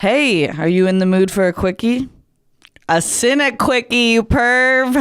Hey, are you in the mood for a quickie? A CINEQUICKIE, you perv.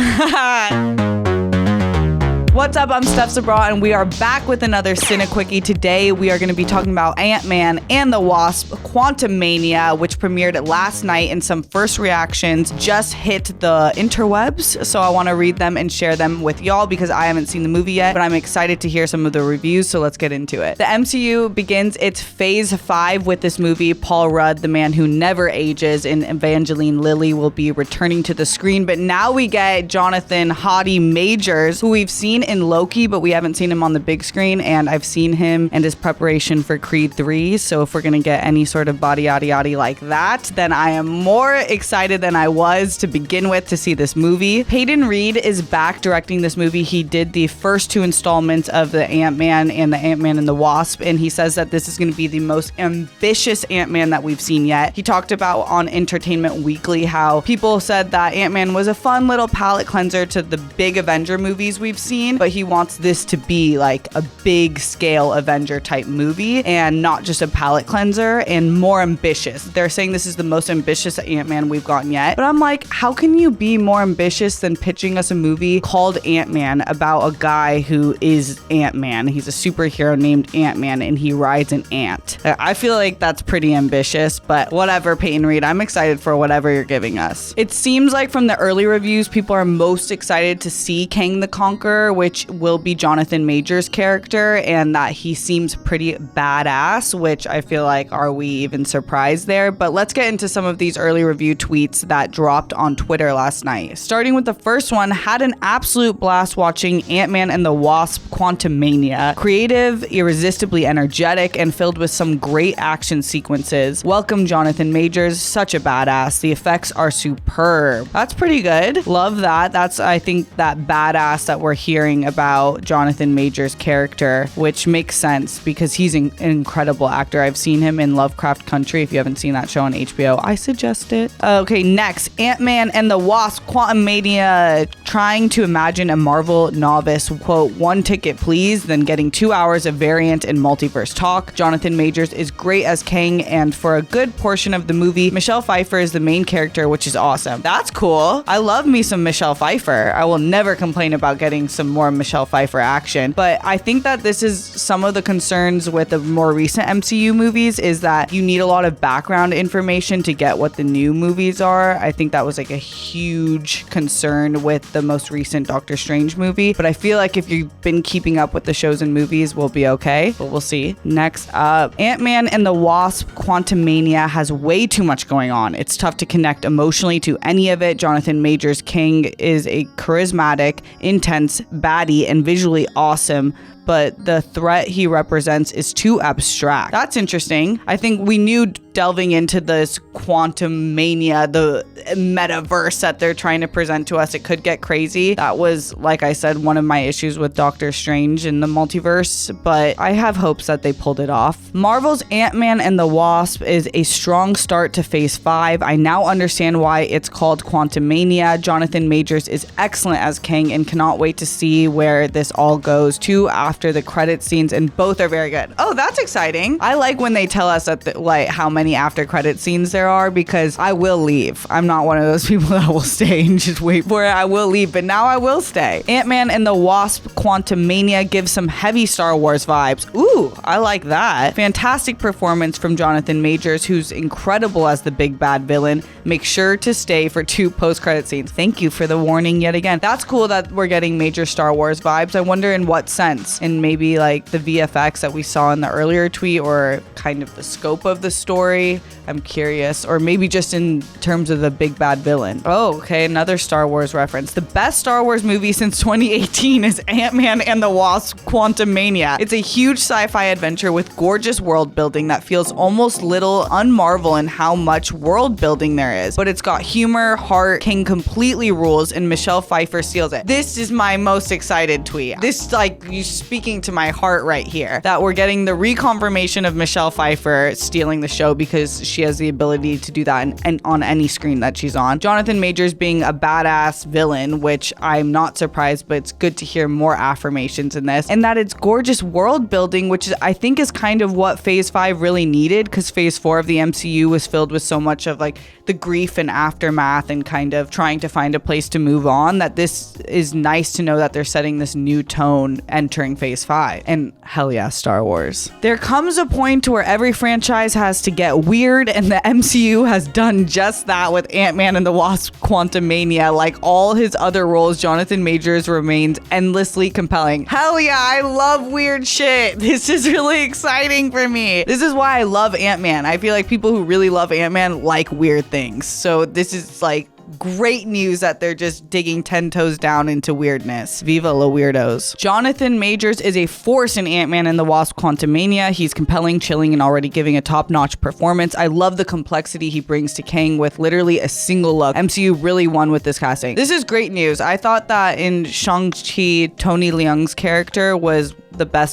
What's up? I'm STEPH, and we are back with another CINEQUICKIE. Today, we are going to be talking about Ant-Man and the Wasp, QUANTUMANIA, which premiered last night, and some first reactions just hit the interwebs. So I want to read them and share them with y'all because I haven't seen the movie yet, but I'm excited to hear some of the reviews. So let's get into it. The MCU begins its phase 5 with this movie. Paul Rudd, the man who never ages, and Evangeline Lilly will be returning to the screen. But now we get Jonathan Hottie Majors, who we've seen in Loki, but we haven't seen him on the big screen, and I've seen him and his preparation for Creed 3. So if we're gonna get any sort of body yaddy yaddy like that, then I am more excited than I was to begin with to see this movie. Peyton Reed is back directing this movie. He did the first 2 installments of the Ant-Man and the Ant-Man and the Wasp, and he says that this is gonna be the most ambitious Ant-Man that we've seen yet. He talked about on Entertainment Weekly how people said that Ant-Man was a fun little palate cleanser to the big Avenger movies we've seen, but he wants this to be like a big scale Avenger type movie and not just a palate cleanser, and more ambitious. They're saying this is the most ambitious Ant-Man we've gotten yet. But I'm like, how can you be more ambitious than pitching us a movie called Ant-Man about a guy who is Ant-Man? He's a superhero named Ant-Man and he rides an ant. I feel like that's pretty ambitious, but whatever, Peyton Reed. I'm excited for whatever you're giving us. It seems like from the early reviews, people are most excited to see Kang the Conqueror, which will be Jonathan Majors' character, and that he seems pretty badass, which I feel like, are we even surprised there? But let's get into some of these early review tweets that dropped on Twitter last night. Starting with the first one, had an absolute blast watching Ant-Man and the Wasp QUANTUMANIA. Creative, irresistibly energetic, and filled with some great action sequences. Welcome Jonathan Majors, such a badass. The effects are superb. That's pretty good. Love that. That's, I think, that badass that we're hearing about Jonathan Majors' character, which makes sense because he's an incredible actor. I've seen him in Lovecraft Country. If you haven't seen that show on HBO, I suggest it. Okay, next, Ant-Man and the Wasp QUANTUMANIA. Trying to imagine a Marvel novice, quote, 1 ticket please, then getting 2 hours of variant and multiverse talk. Jonathan Majors is great as Kang, and for a good portion of the movie, Michelle Pfeiffer is the main character, which is awesome. That's cool. I love me some Michelle Pfeiffer. I will never complain about getting some more Michelle Pfeiffer action, but I think that this is some of the concerns with the more recent MCU movies, is that you need a lot of background information to get what the new movies are. I think that was like a huge concern with the most recent Doctor Strange movie, but I feel like if you've been keeping up with the shows and movies, we'll be okay, but we'll see. Next up, Ant-Man and the Wasp QUANTUMANIA has way too much going on. It's tough to connect emotionally to any of it. Jonathan Majors' Kang is a charismatic, intense baddie and visually awesome, but the threat he represents is too abstract. That's interesting. I think we knew delving into this QUANTUMANIA, the metaverse that they're trying to present to us, it could get crazy. That was, like I said, one of my issues with Doctor Strange in the multiverse, but I have hopes that they pulled it off. Marvel's Ant-Man and the Wasp is a strong start to phase 5. I now understand why it's called QUANTUMANIA. Jonathan Majors is excellent as Kang and cannot wait to see where this all goes to after the credit scenes, and both are very good. Oh, that's exciting. I like when they tell us that like how many after credit scenes there are, because I will leave. I'm not one of those people that will stay and just wait for it. I will leave, but now I will stay. Ant-Man and the Wasp QUANTUMANIA gives some heavy Star Wars vibes. Ooh, I like that. Fantastic performance from Jonathan Majors, who's incredible as the big bad villain. Make sure to stay for 2 post-credit scenes. Thank you for the warning yet again. That's cool that we're getting major Star Wars vibes. I wonder in what sense. And maybe like the VFX that we saw in the earlier tweet, or kind of the scope of the story. I'm curious. Or maybe just in terms of the big bad villain. Oh, okay, another Star Wars reference. The best Star Wars movie since 2018 is Ant-Man and the Wasp QUANTUMANIA. It's a huge sci-fi adventure with gorgeous world building that feels almost little unmarvel in how much world building there is. But it's got humor, heart, Kang completely rules, and Michelle Pfeiffer seals it. This is my most excited tweet. This, like, you speaking to my heart right here that we're getting the reconfirmation of Michelle Pfeiffer stealing the show because she has the ability to do that and on any screen that she's on. Jonathan Majors being a badass villain, which I'm not surprised, but it's good to hear more affirmations in this. And that it's gorgeous world building, which I think is kind of what Phase 5 really needed, because Phase 4 of the MCU was filled with so much of like the grief and aftermath and kind of trying to find a place to move on, that this is nice to know that they're setting this new tone entering Phase 5. And hell yeah, Star Wars. There comes a point where every franchise has to get weird, and the MCU has done just that with Ant-Man and the Wasp: Quantumania. Like all his other roles, Jonathan Majors remains endlessly compelling. Hell yeah, I love weird shit. This is really exciting for me. This is why I love Ant-Man. I feel like people who really love Ant-Man like weird things. So this is like great news that they're just digging 10 toes down into weirdness. Viva la weirdos. Jonathan Majors is a force in Ant-Man and the Wasp: Quantumania. He's compelling, chilling, and already giving a top-notch performance. I love the complexity he brings to Kang with literally a single look. MCU really won with this casting. This is great news. I thought that in Shang-Chi, Tony Leung's character was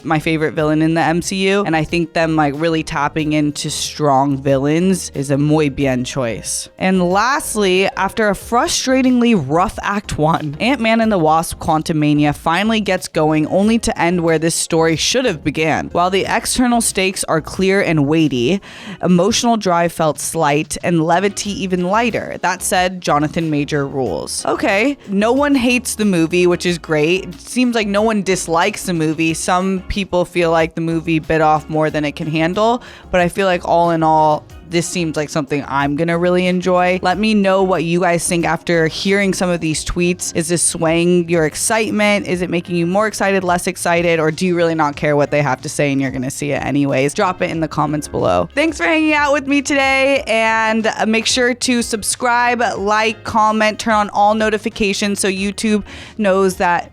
my favorite villain in the MCU, and I think them like really tapping into strong villains is a muy bien choice. And lastly, after a frustratingly rough Act 1, Ant-Man and the Wasp: Quantumania finally gets going, only to end where this story should have began. While the external stakes are clear and weighty, emotional drive felt slight and levity even lighter. That said, Jonathan Major rules. Okay, no one hates the movie, which is great. It seems like no one dislikes the movie. Some people feel like the movie bit off more than it can handle, but I feel like all in all, this seems like something I'm gonna really enjoy. Let me know what you guys think after hearing some of these tweets. Is this swaying your excitement? Is it making you more excited, less excited, or do you really not care what they have to say and you're gonna see it anyways? Drop it in the comments below. Thanks for hanging out with me today, and make sure to subscribe, like, comment, turn on all notifications so YouTube knows that.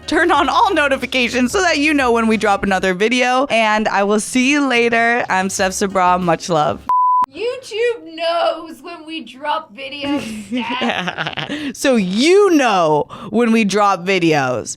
Turn on all notifications so that you know when we drop another video, and I will see you later. I'm STEPH. Much love. YouTube knows when we drop videos, Steph. So you know when we drop videos.